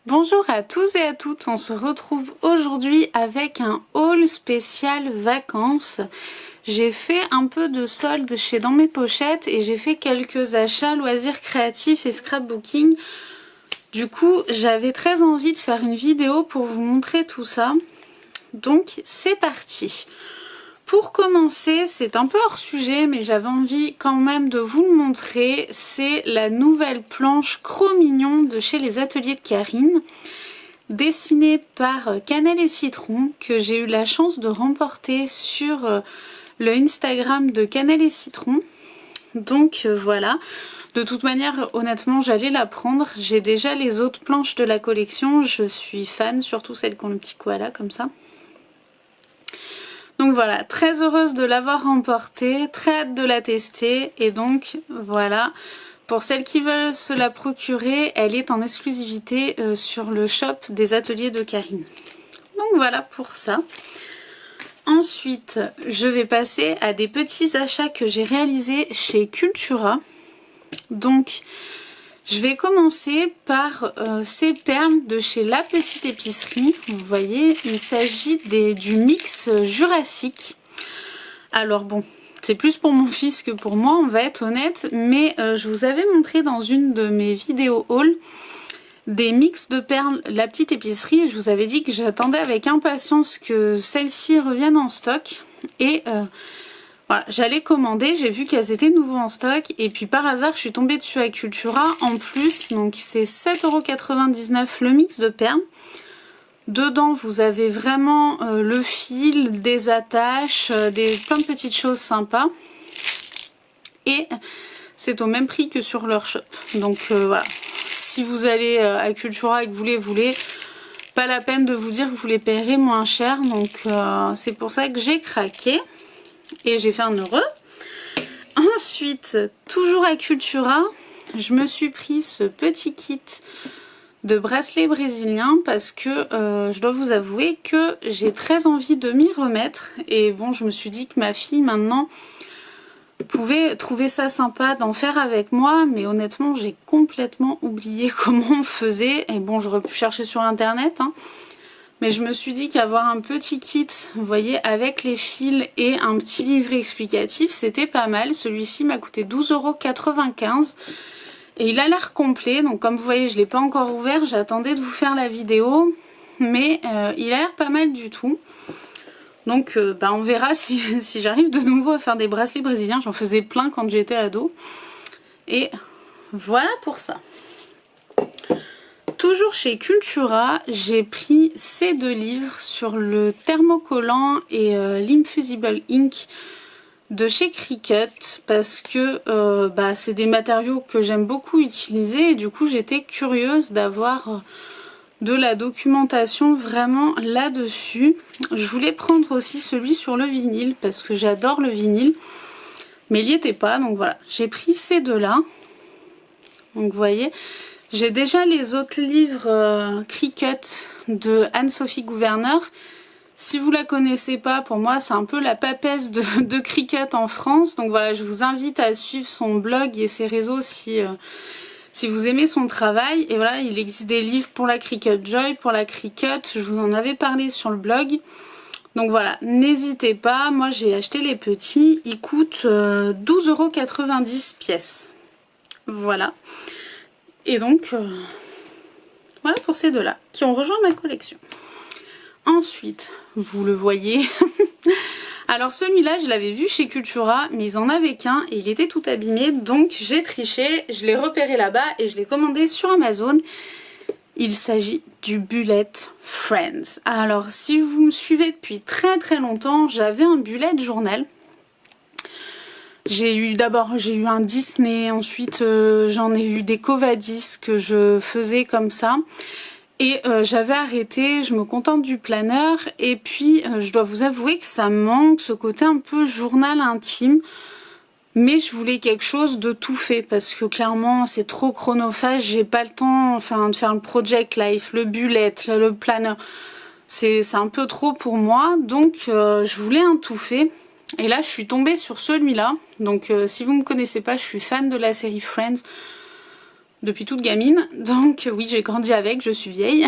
Bonjour à tous et à toutes, on se retrouve aujourd'hui avec un haul spécial vacances. J'ai fait un peu de solde chez Dans mes pochettes et j'ai fait quelques achats loisirs créatifs et scrapbooking. Du coup, j'avais très envie de faire une vidéo pour vous montrer tout ça. Donc, c'est parti. Pour commencer, c'est un peu hors sujet, mais j'avais envie quand même de vous le montrer. C'est la nouvelle planche Cro-Mignon de chez les Ateliers de Karine, dessinée par Cannelle et Citron, que j'ai eu la chance de remporter sur le Instagram de Cannelle et Citron. Donc voilà. De toute manière, honnêtement, j'allais la prendre. J'ai déjà les autres planches de la collection. Je suis fan, surtout celles qui ont le petit koala comme ça. Donc voilà, très heureuse de l'avoir remportée, très hâte de la tester. Et donc voilà, pour celles qui veulent se la procurer, elle est en exclusivité sur le shop des Ateliers de Karine. Donc voilà pour ça. Ensuite, je vais passer à des petits achats que j'ai réalisés chez Cultura. Donc, je vais commencer par ces perles de chez La Petite Épicerie. Vous voyez, il s'agit du mix jurassique. Alors bon, c'est plus pour mon fils que pour moi, on va être honnête. Mais je vous avais montré dans une de mes vidéos haul des mix de perles La Petite Épicerie. Et je vous avais dit que j'attendais avec impatience que celles-ci reviennent en stock. Et voilà, j'allais commander, j'ai vu qu'elles étaient nouveau en stock et puis par hasard je suis tombée dessus à Cultura en plus. Donc c'est 7,99 € le mix de perles. Dedans vous avez vraiment le fil, des attaches, plein de petites choses sympas. Et c'est au même prix que sur leur shop. Donc voilà, si vous allez à Cultura et que vous les voulez, pas la peine de vous dire que vous les payerez moins cher. Donc c'est pour ça que j'ai craqué. Et j'ai fait un heureux. Ensuite, toujours à Cultura, je me suis pris ce petit kit de bracelets brésiliens parce que je dois vous avouer que j'ai très envie de m'y remettre. Et bon, je me suis dit que ma fille maintenant pouvait trouver ça sympa d'en faire avec moi, mais honnêtement j'ai complètement oublié comment on faisait. Et bon, j'aurais pu chercher sur internet, hein. Mais je me suis dit qu'avoir un petit kit, vous voyez, avec les fils et un petit livret explicatif, c'était pas mal. Celui-ci m'a coûté 12,95 € et il a l'air complet. Donc comme vous voyez, je ne l'ai pas encore ouvert, j'attendais de vous faire la vidéo. Mais il a l'air pas mal du tout. Donc on verra si j'arrive de nouveau à faire des bracelets brésiliens. J'en faisais plein quand j'étais ado. Et voilà pour ça. Toujours chez Cultura, j'ai pris ces deux livres sur le thermocollant et l'Infusible Ink de chez Cricut parce que c'est des matériaux que j'aime beaucoup utiliser et du coup j'étais curieuse d'avoir de la documentation vraiment là-dessus. Je voulais prendre aussi celui sur le vinyle parce que j'adore le vinyle, mais il n'y était pas, donc voilà, j'ai pris ces deux-là. Donc vous voyez, j'ai déjà les autres livres Cricut de Anne-Sophie Gouverneur. Si vous la connaissez pas, pour moi c'est un peu la papesse de Cricut en France. Donc voilà, je vous invite à suivre son blog et ses réseaux si vous aimez son travail. Et voilà, il existe des livres pour la Cricut Joy, pour la Cricut. Je vous en avais parlé sur le blog. Donc voilà, n'hésitez pas. Moi j'ai acheté les petits. Ils coûtent 12,90 € pièce. Voilà. Et donc, voilà pour ces deux-là, qui ont rejoint ma collection. Ensuite, vous le voyez, alors celui-là, je l'avais vu chez Cultura, mais ils en avaient qu'un et il était tout abîmé. Donc j'ai triché, je l'ai repéré là-bas et je l'ai commandé sur Amazon. Il s'agit du Bullet Friends. Alors, si vous me suivez depuis très très longtemps, j'avais un bullet journal. J'ai eu un Disney, ensuite j'en ai eu des Covadis que je faisais comme ça. Et j'avais arrêté, je me contente du planeur. Et puis je dois vous avouer que ça me manque, ce côté un peu journal intime. Mais je voulais quelque chose de tout fait parce que clairement c'est trop chronophage. J'ai pas le temps de faire le Project Life, le bullet, le planeur. C'est un peu trop pour moi. Donc je voulais un tout fait. Et là je suis tombée sur celui-là. Donc si vous me connaissez pas, je suis fan de la série Friends. depuis toute gamine. Donc oui, j'ai grandi avec, je suis vieille.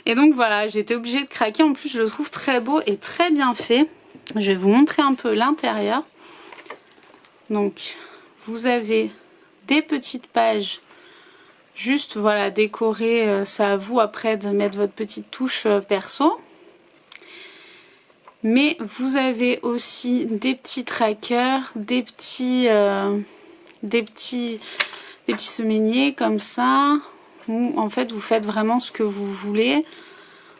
Et donc voilà, j'ai été obligée de craquer. En plus, je le trouve très beau et très bien fait. Je vais vous montrer un peu l'intérieur. Donc, vous avez des petites pages juste, voilà, décorées. C'est à vous après de mettre votre petite touche perso. Mais vous avez aussi des petits trackers, des petits semainiers comme ça. Où en fait, vous faites vraiment ce que vous voulez.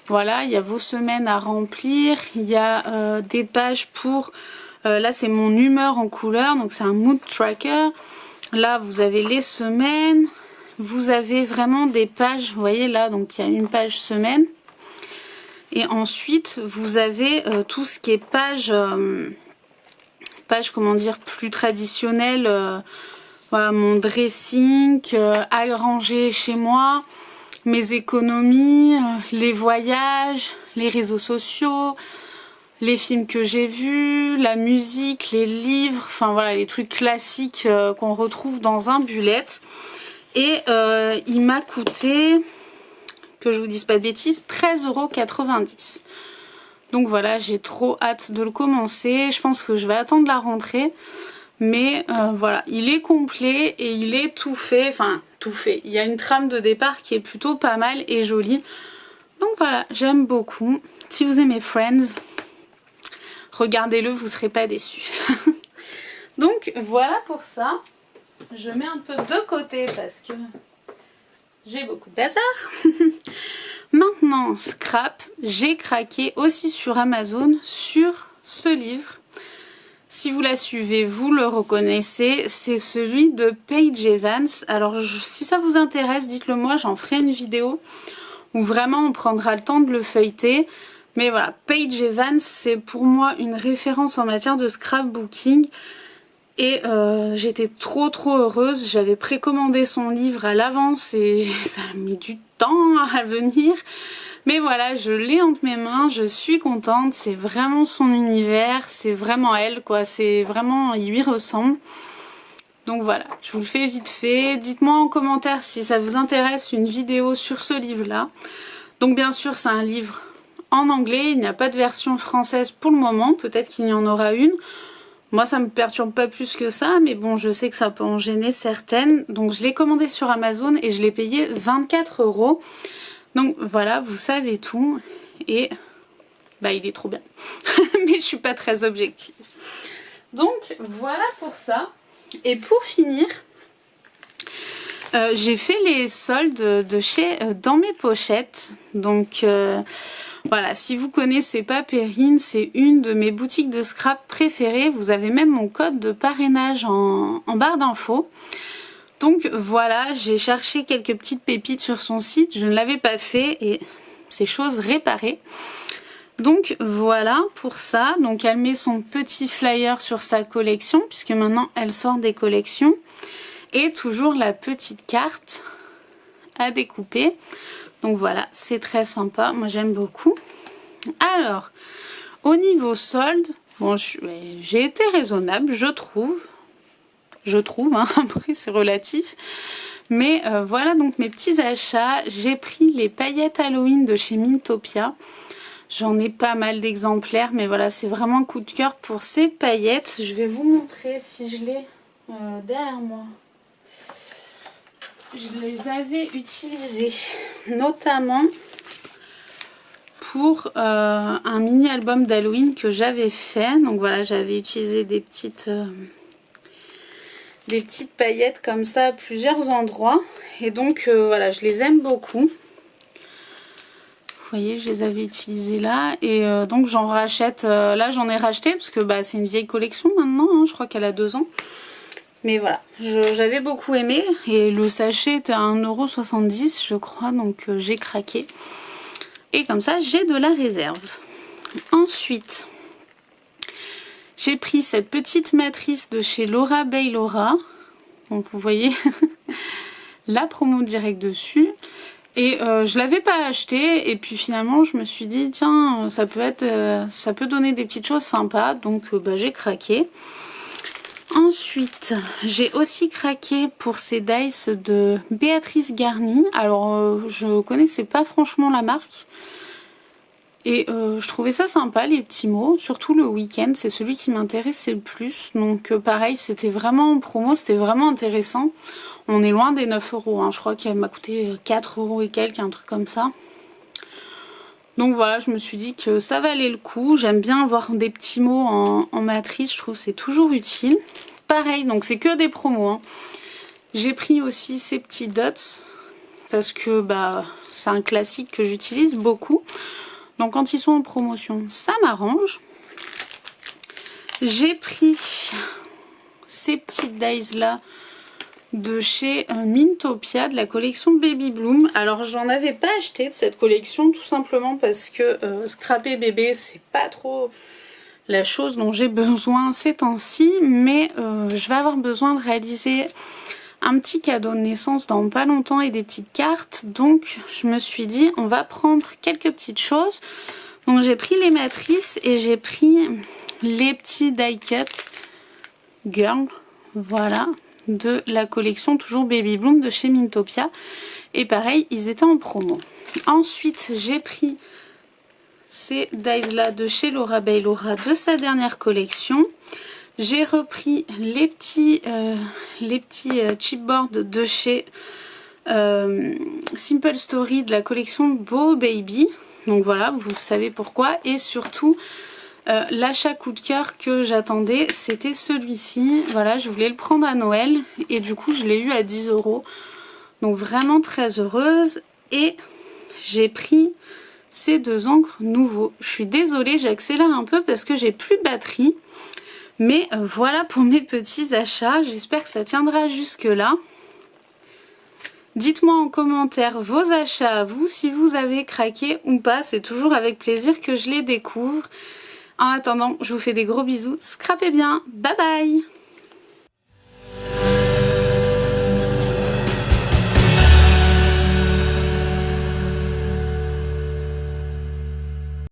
Voilà, il y a vos semaines à remplir. Il y a des pages pour... là, c'est mon humeur en couleur. Donc, c'est un mood tracker. Là, vous avez les semaines. Vous avez vraiment des pages. Vous voyez là, donc il y a une page semaine. Et ensuite, vous avez tout ce qui est page, comment dire, plus traditionnelle. Voilà, mon dressing, à ranger chez moi, mes économies, les voyages, les réseaux sociaux, les films que j'ai vus, la musique, les livres, enfin voilà, les trucs classiques qu'on retrouve dans un bullet. Et il m'a coûté, que je vous dise pas de bêtises, 13,90 €. Donc voilà, j'ai trop hâte de le commencer. Je pense que je vais attendre la rentrée. Mais voilà, il est complet et il est tout fait. Enfin, tout fait. Il y a une trame de départ qui est plutôt pas mal et jolie. Donc voilà, j'aime beaucoup. Si vous aimez Friends, regardez-le, vous ne serez pas déçus. Donc voilà pour ça. Je mets un peu de côté parce que j'ai beaucoup de bazar. Maintenant, Scrap, j'ai craqué aussi sur Amazon sur ce livre. Si vous la suivez, vous le reconnaissez, c'est celui de Paige Evans. Alors si ça vous intéresse, dites-le moi, j'en ferai une vidéo où vraiment on prendra le temps de le feuilleter. Mais voilà, Paige Evans, c'est pour moi une référence en matière de scrapbooking. Et j'étais trop heureuse, j'avais précommandé son livre à l'avance et ça a mis du temps à venir. Mais voilà, je l'ai entre mes mains, je suis contente, c'est vraiment son univers, c'est vraiment elle quoi, c'est vraiment, il lui ressemble. Donc voilà, je vous le fais vite fait, dites-moi en commentaire si ça vous intéresse une vidéo sur ce livre-là. Donc bien sûr c'est un livre en anglais, il n'y a pas de version française pour le moment, peut-être qu'il y en aura une. Moi ça me perturbe pas plus que ça, mais bon je sais que ça peut en gêner certaines. Donc je l'ai commandé sur Amazon et je l'ai payé 24 €. Donc voilà, vous savez tout et bah il est trop bien. Mais je suis pas très objective. Donc voilà pour ça. Et pour finir, j'ai fait les soldes de chez Dans mes pochettes. Donc voilà, si vous connaissez pas Perrine, c'est une de mes boutiques de scrap préférées. Vous avez même mon code de parrainage en barre d'infos. Donc voilà, j'ai cherché quelques petites pépites sur son site, je ne l'avais pas fait et c'est chose réparée. Donc voilà pour ça, donc elle met son petit flyer sur sa collection puisque maintenant elle sort des collections. Et toujours la petite carte à découper. Donc voilà, c'est très sympa, moi j'aime beaucoup. Alors, au niveau solde, bon j'ai été raisonnable je trouve. Hein, après c'est relatif. Mais voilà donc mes petits achats. J'ai pris les paillettes Halloween de chez Mintopia. J'en ai pas mal d'exemplaires, mais voilà, c'est vraiment un coup de cœur pour ces paillettes. Je vais vous montrer si je l'ai derrière moi. Je les avais utilisées notamment pour un mini album d'Halloween que j'avais fait. Donc voilà, j'avais utilisé des petites paillettes comme ça à plusieurs endroits. Et donc voilà, je les aime beaucoup. Vous voyez, je les avais utilisées là. Et donc j'en rachète. Là j'en ai racheté parce que bah, c'est une vieille collection maintenant. Hein, je crois qu'elle a 2 ans. Mais voilà, j'avais beaucoup aimé. Et le sachet était à 1,70 € je crois. Donc j'ai craqué. Et comme ça j'ai de la réserve. Ensuite... j'ai pris cette petite matrice de chez Laura Bailora. Donc vous voyez la promo direct dessus. Et je l'avais pas acheté. Et puis finalement je me suis dit tiens ça peut donner des petites choses sympas. Donc bah, j'ai craqué. Ensuite, j'ai aussi craqué pour ces dice de Béatrice Garni. Alors, je connaissais pas franchement la marque. Et je trouvais ça sympa, les petits mots. Surtout le week-end, c'est celui qui m'intéressait le plus. Donc pareil, c'était vraiment en promo, c'était vraiment intéressant. On est loin des 9 €, hein. Je crois qu'elle m'a coûté 4 € et quelques, un truc comme ça. Donc voilà, je me suis dit que ça valait le coup. J'aime bien avoir des petits mots en matrice, je trouve que c'est toujours utile. Pareil, donc c'est que des promos, hein. J'ai pris aussi ces petits dots parce que bah c'est un classique que j'utilise beaucoup. Donc quand ils sont en promotion, ça m'arrange. J'ai pris ces petites dies là de chez Mintopia, de la collection Baby Bloom. Alors j'en avais pas acheté de cette collection tout simplement parce que scraper bébé c'est pas trop la chose dont j'ai besoin ces temps-ci, mais je vais avoir besoin de réaliser un petit cadeau de naissance dans pas longtemps et des petites cartes, donc je me suis dit on va prendre quelques petites choses. Donc j'ai pris les matrices et j'ai pris les petits die cut girl, voilà, de la collection toujours Baby Bloom de chez Mintopia, et pareil ils étaient en promo. Ensuite j'ai pris ces dies là de chez Laura Bailey Laura de sa dernière collection. J'ai repris les petits chipboards de chez Simple Story de la collection Beau Baby. Donc voilà, vous savez pourquoi. Et surtout, l'achat coup de cœur que j'attendais, c'était celui-ci. Voilà, je voulais le prendre à Noël et du coup, je l'ai eu à 10 €. Donc vraiment très heureuse. Et j'ai pris ces deux encres nouveaux. Je suis désolée, j'accélère un peu parce que j'ai plus de batterie. Mais voilà pour mes petits achats, j'espère que ça tiendra jusque là. Dites-moi en commentaire vos achats à vous, si vous avez craqué ou pas, c'est toujours avec plaisir que je les découvre. En attendant, je vous fais des gros bisous, scrapez bien, bye bye!